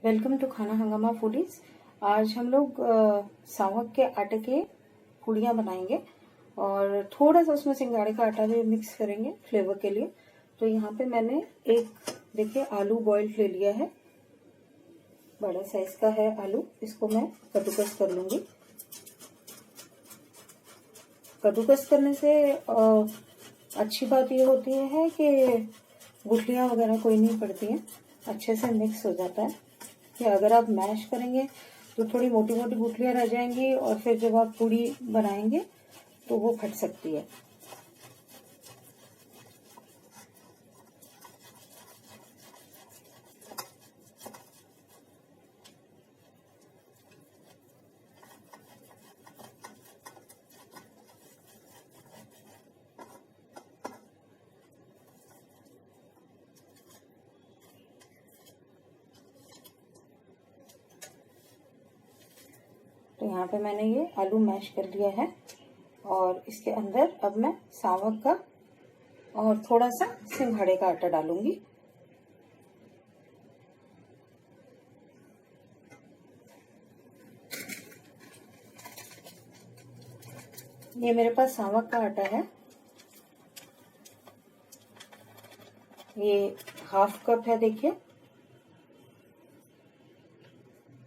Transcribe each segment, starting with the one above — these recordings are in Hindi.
वेलकम टू खाना हंगामा फूडीज। आज हम लोग सावक के आटे के पूड़ियाँ बनाएंगे और थोड़ा सा उसमें सिंगाड़े का आटा भी मिक्स करेंगे फ्लेवर के लिए। तो यहाँ पे मैंने एक देखिए आलू बॉइल्ड ले लिया है, बड़ा साइज का है आलू। इसको मैं कद्दूकस कर लूंगी। कद्दूकस करने से अच्छी बात ये होती है कि गुठलियाँ वगैरह कोई नहीं पड़ती हैं, अच्छे से मिक्स हो जाता है। कि अगर आप मैश करेंगे तो थोड़ी मोटी मोटी गुठलियाँ रह जाएंगी और फिर जब आप पूड़ी बनाएंगे तो वो फट सकती है। तो यहाँ पे मैंने ये आलू मैश कर लिया है और इसके अंदर अब मैं सावक का और थोड़ा सा सिंघाड़े का आटा डालूंगी। ये मेरे पास सावक का आटा है, ये हाफ कप है देखिए।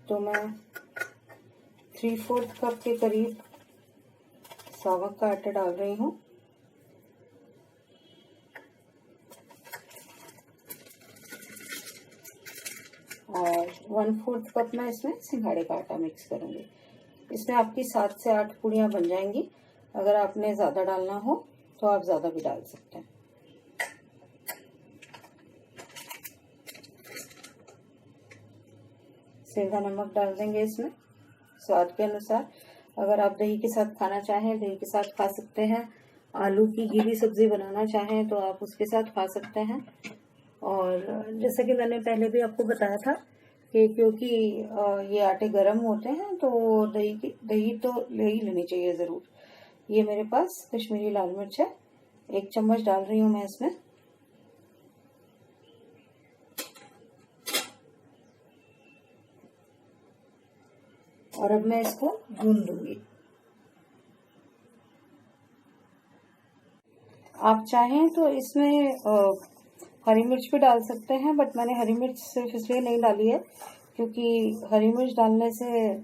तो मैं 3/4 कप के करीब सावक का आटा डाल रही हूँ और 1/4 कप में इसमें सिंघाड़े का आटा मिक्स करूंगी। इसमें आपकी 7 से 8 पूड़ियाँ बन जाएंगी। अगर आपने ज़्यादा डालना हो तो आप ज़्यादा भी डाल सकते हैं। सेंधा नमक डाल देंगे इसमें स्वाद के अनुसार। अगर आप दही के साथ खाना चाहें दही के साथ खा सकते हैं। आलू की गीली सब्जी बनाना चाहें तो आप उसके साथ खा सकते हैं। और जैसे कि मैंने पहले भी आपको बताया था कि क्योंकि ये आटे गर्म होते हैं तो दही तो ले ही लेनी चाहिए ज़रूर। ये मेरे पास कश्मीरी लाल मिर्च है, 1 चम्मच डाल रही हूँ मैं इसमें। और अब मैं इसको भून लूंगी। आप चाहें तो इसमें हरी मिर्च भी डाल सकते हैं, बट मैंने हरी मिर्च सिर्फ इसलिए नहीं डाली है क्योंकि हरी मिर्च डालने से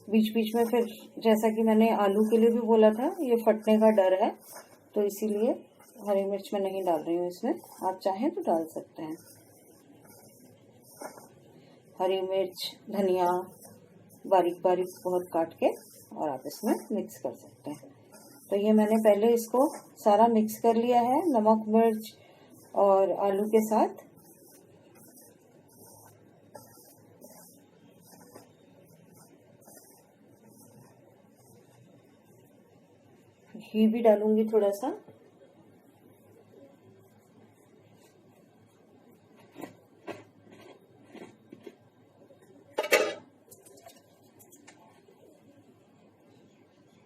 बीच बीच में फिर, जैसा कि मैंने आलू के लिए भी बोला था, ये फटने का डर है, तो इसीलिए हरी मिर्च मैं नहीं डाल रही हूँ इसमें। आप चाहें तो डाल सकते हैं हरी मिर्च, धनिया बारीक बारीक बहुत काट के, और आप इसमें मिक्स कर सकते हैं। तो ये मैंने पहले इसको सारा मिक्स कर लिया है नमक मिर्च और आलू के साथ। घी भी डालूंगी थोड़ा सा।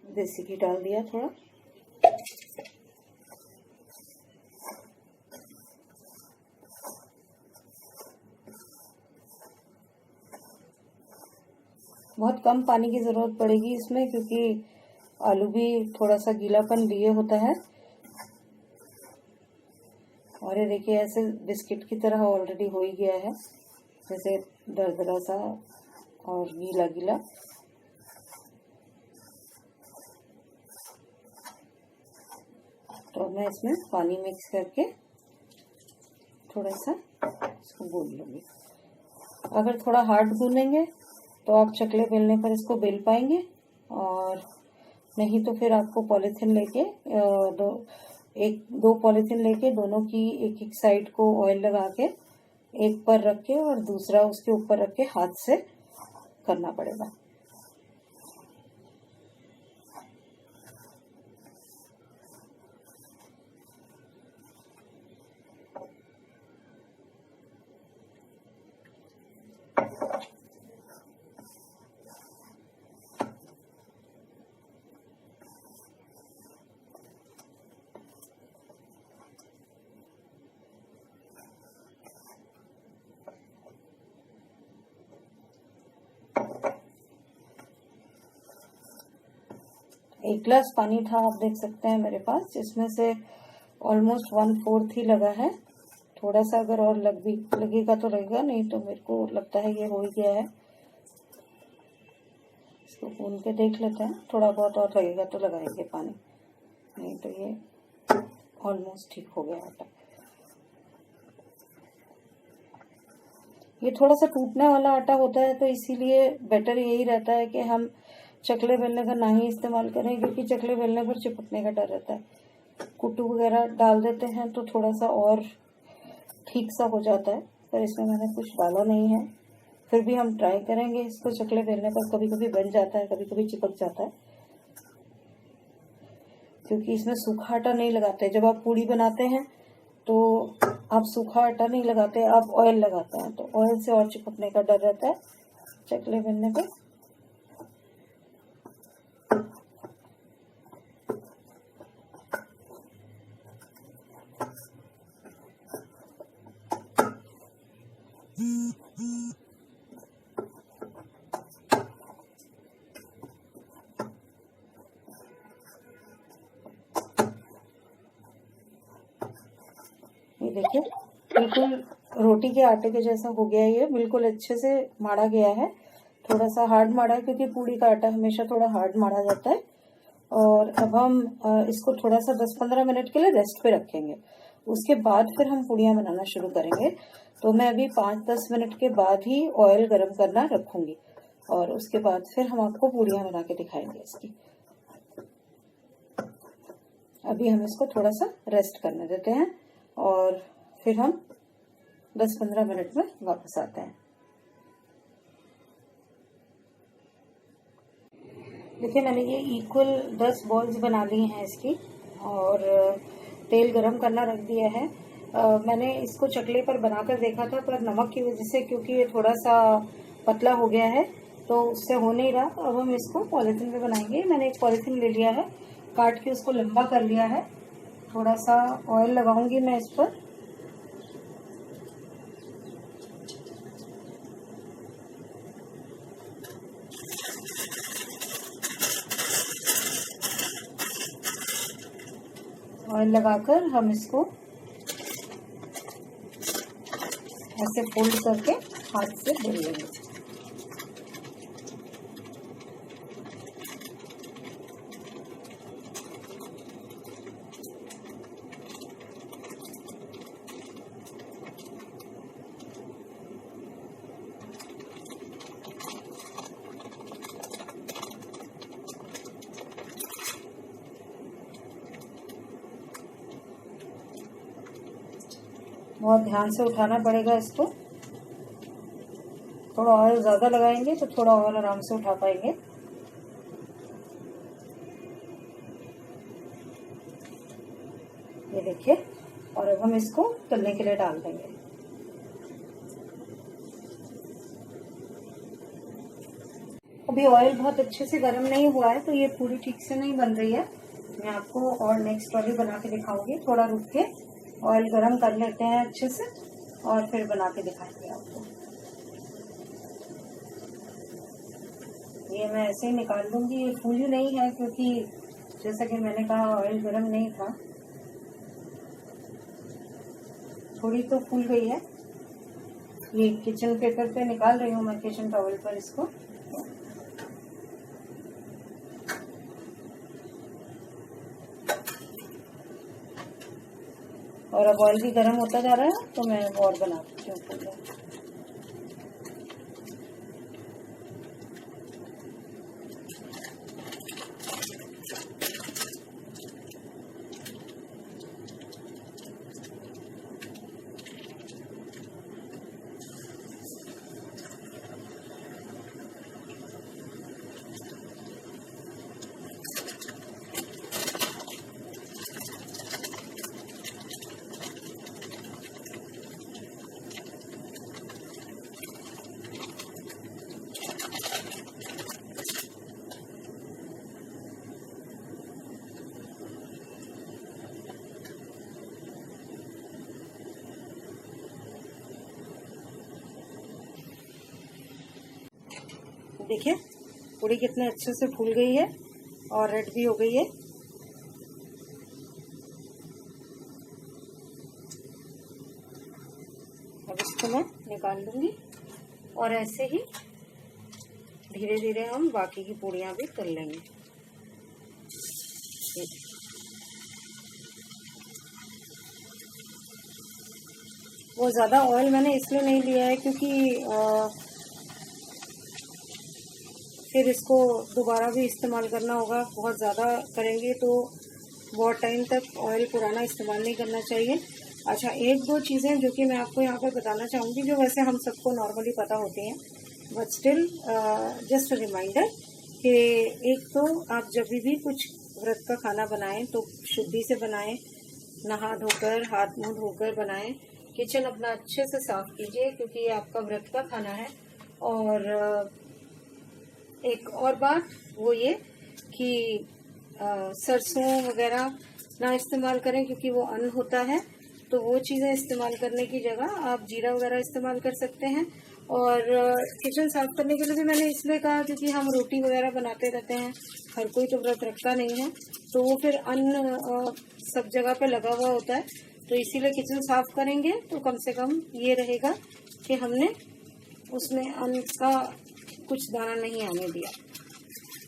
देसी घी डाल दिया थोड़ा। बहुत कम पानी की जरूरत पड़ेगी इसमें क्योंकि आलू भी थोड़ा सा गीलापन लिए होता है। और ये देखिए ऐसे बिस्किट की तरह ऑलरेडी हो ही गया है, जैसे दरदरा सा और गीला गीला। तो मैं इसमें पानी मिक्स करके थोड़ा सा इसको गूंद लूंगी। अगर थोड़ा हार्ड गूंदेंगे तो आप चकले बेलने पर इसको बेल पाएंगे, और नहीं तो फिर आपको पॉलीथिन लेके दो पॉलीथिन लेके दोनों की एक एक साइड को ऑयल लगा के एक पर रख के और दूसरा उसके ऊपर रख के हाथ से करना पड़ेगा। 1 गिलास पानी था, आप देख सकते हैं मेरे पास, जिसमें से ऑलमोस्ट 1/4 ही लगा है। थोड़ा सा अगर और लगेगा तो लगेगा, नहीं तो मेरे को लगता है ये हो ही गया है। इसको भून के देख लेते हैं, थोड़ा बहुत और लगेगा तो लगाएंगे पानी, नहीं तो ये ऑलमोस्ट ठीक हो गया आटा। ये थोड़ा सा टूटने वाला आटा होता है, तो इसीलिए बेटर यही रहता है कि हम चकले बेलने का ना ही इस्तेमाल करें, क्योंकि चकले बेलने पर चिपकने का डर रहता है। कुट्टू वगैरह डाल देते हैं तो थोड़ा सा और ठीक सा हो जाता है, पर इसमें मैंने कुछ डाला नहीं है। फिर भी हम ट्राई करेंगे इसको चकले बेलने पर। कभी कभी बन जाता है, कभी कभी चिपक जाता है, क्योंकि इसमें सूखा आटा नहीं लगाते। जब आप पूड़ी बनाते हैं तो आप सूखा आटा नहीं लगाते, आप ऑयल लगाते हैं, तो ऑयल से और चिपकने का डर रहता है चकले बेलने पर। ये देखिए, बिल्कुल रोटी के आटे के जैसा हो गया, ये बिल्कुल अच्छे से माड़ा गया है। थोड़ा सा हार्ड माड़ा है, क्योंकि पूड़ी का आटा हमेशा थोड़ा हार्ड माड़ा जाता है। और अब हम इसको थोड़ा सा 10-15 मिनट के लिए रेस्ट पे रखेंगे। उसके बाद फिर हम पूड़ियाँ बनाना शुरू करेंगे। तो मैं अभी 5-10 मिनट के बाद ही ऑयल गर्म करना रखूंगी, और उसके बाद फिर हम आपको पूड़ियाँ बना के दिखाएंगे इसकी। अभी हम इसको थोड़ा सा रेस्ट करने देते हैं, और फिर हम 10-15 मिनट में वापस आते हैं। देखिए, मैंने ये इक्वल 10 बॉल्स बना ली हैं इसकी, और तेल गरम करना रख दिया है। मैंने इसको चकले पर बनाकर देखा था, पर नमक की वजह से, क्योंकि ये थोड़ा सा पतला हो गया है, तो उससे हो नहीं रहा। अब हम इसको पॉलीथीन में बनाएंगे। मैंने एक पॉलीथीन ले लिया है, काट के उसको लंबा कर लिया है। थोड़ा सा ऑयल लगाऊंगी मैं इस पर। ऑयल लगाकर हम इसको ऐसे फोल्ड करके हाथ से बेल लेंगे। बहुत ध्यान से उठाना पड़ेगा इसको। थोड़ा ऑयल ज्यादा लगाएंगे तो थोड़ा और आराम से उठा पाएंगे। ये देखिए, और अब हम इसको तलने के लिए डाल देंगे। अभी ऑयल बहुत अच्छे से गर्म नहीं हुआ है, तो ये पूरी ठीक से नहीं बन रही है। मैं आपको और नेक्स्ट वाली बना के दिखाऊंगी। थोड़ा रुक के ऑयल गरम कर लेते हैं अच्छे से, और फिर बना के दिखाएंगे आपको। ये मैं ऐसे ही निकाल लूंगी। ये फूली नहीं है, क्योंकि जैसा कि मैंने कहा ऑयल गरम नहीं था। थोड़ी तो फूल गई है। ये किचन पेपर पे निकाल रही हूँ मैं, किचन टॉवल पर इसको। और अब ऑयल भी गर्म होता जा रहा है, तो मैं और बना देती हूँ पूड़ियाँ। देखिए, पूड़ी कितने अच्छे से फूल गई है। और रेड भी हो गई है। अब इसको मैं निकाल लूंगी और ऐसे ही धीरे धीरे हम बाकी की पूड़ियाँ भी तल लेंगे। वो ज़्यादा ऑयल मैंने इसलिए नहीं लिया है क्योंकि फिर इसको दोबारा भी इस्तेमाल करना होगा। बहुत ज़्यादा करेंगे तो बहुत टाइम तक ऑयल पुराना इस्तेमाल नहीं करना चाहिए। अच्छा, एक दो चीज़ें जो कि मैं आपको यहाँ पर बताना चाहूँगी, जो वैसे हम सबको नॉर्मली पता होती हैं, but still just a reminder कि एक तो आप जब भी कुछ व्रत का खाना बनाएं तो शुद्धि से बनाएं, नहा धोकर हाथ मुंह धोकर बनाएं। किचन अपना अच्छे से साफ कीजिए क्योंकि ये आपका व्रत का खाना है। और एक और बात वो ये कि सरसों वगैरह ना इस्तेमाल करें क्योंकि वो अन्न होता है, तो वो चीज़ें इस्तेमाल करने की जगह आप जीरा वगैरह इस्तेमाल कर सकते हैं। और किचन साफ करने के लिए भी मैंने इसलिए कहा क्योंकि हम रोटी वगैरह बनाते रहते हैं, हर कोई तो व्रत रखता नहीं है, तो वो फिर अन्न सब जगह पे लगा हुआ होता है, तो इसीलिए किचन साफ करेंगे तो कम से कम ये रहेगा कि हमने उसमें अन्न का कुछ दाना नहीं आने दिया।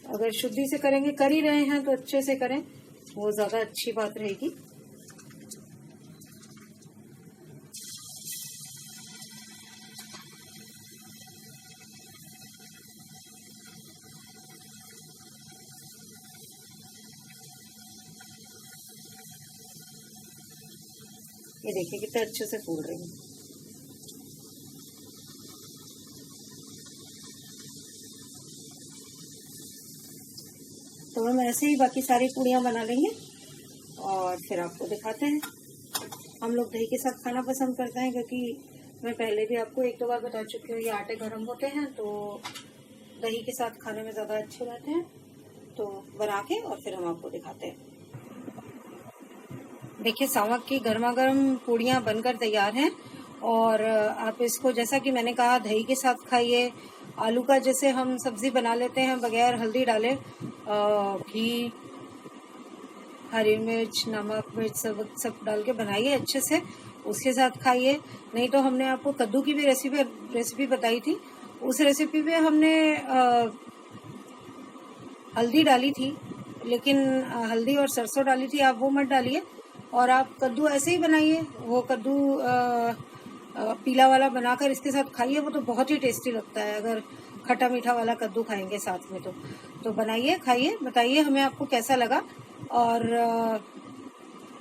अगर शुद्धि से करेंगे, कर ही रहे हैं तो अच्छे से करें, वो ज़्यादा अच्छी बात रहेगी। ये देखिए कितने अच्छे से फूल रही है। तो हम ऐसे ही बाकी सारी पूड़ियाँ बना लेंगे और फिर आपको दिखाते हैं। हम लोग दही के साथ खाना पसंद करते हैं क्योंकि मैं पहले भी आपको एक दो बार बता चुकी हूँ, ये आटे गर्म होते हैं तो दही के साथ खाने में ज़्यादा अच्छे रहते हैं। तो बना के और फिर हम आपको दिखाते हैं। देखिए, सावक की गर्मा गर्म पूड़ियाँ बनकर तैयार हैं और आप इसको, जैसा कि मैंने कहा, दही के साथ खाइए। आलू का जैसे हम सब्जी बना लेते हैं बगैर हल्दी डाले, घी, हरी मिर्च, नमक मिर्च सब डाल के बनाइए अच्छे से, उसके साथ खाइए। नहीं तो हमने आपको कद्दू की भी रेसिपी बताई थी, उस रेसिपी में हमने हल्दी डाली थी, लेकिन हल्दी और सरसों डाली थी, आप वो मत डालिए और आप कद्दू ऐसे ही बनाइए। वो कद्दू पीला वाला बनाकर इसके साथ खाइए, वो तो बहुत ही टेस्टी लगता है। अगर खट्टा मीठा वाला कद्दू खाएंगे साथ में तो बनाइए, खाइए, बताइए हमें आपको कैसा लगा। और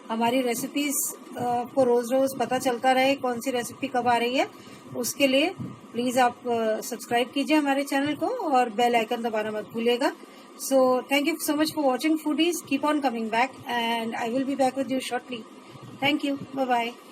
हमारी रेसिपीज को रोज़ रोज़ पता चलता रहे कौन सी रेसिपी कब आ रही है, उसके लिए प्लीज़ आप सब्सक्राइब कीजिए हमारे चैनल को और बेल आइकन दबाना मत भूलिएगा। So thank you so much for watching, foodies. Keep on coming back and I will be back with you shortly. Thank you. Bye bye.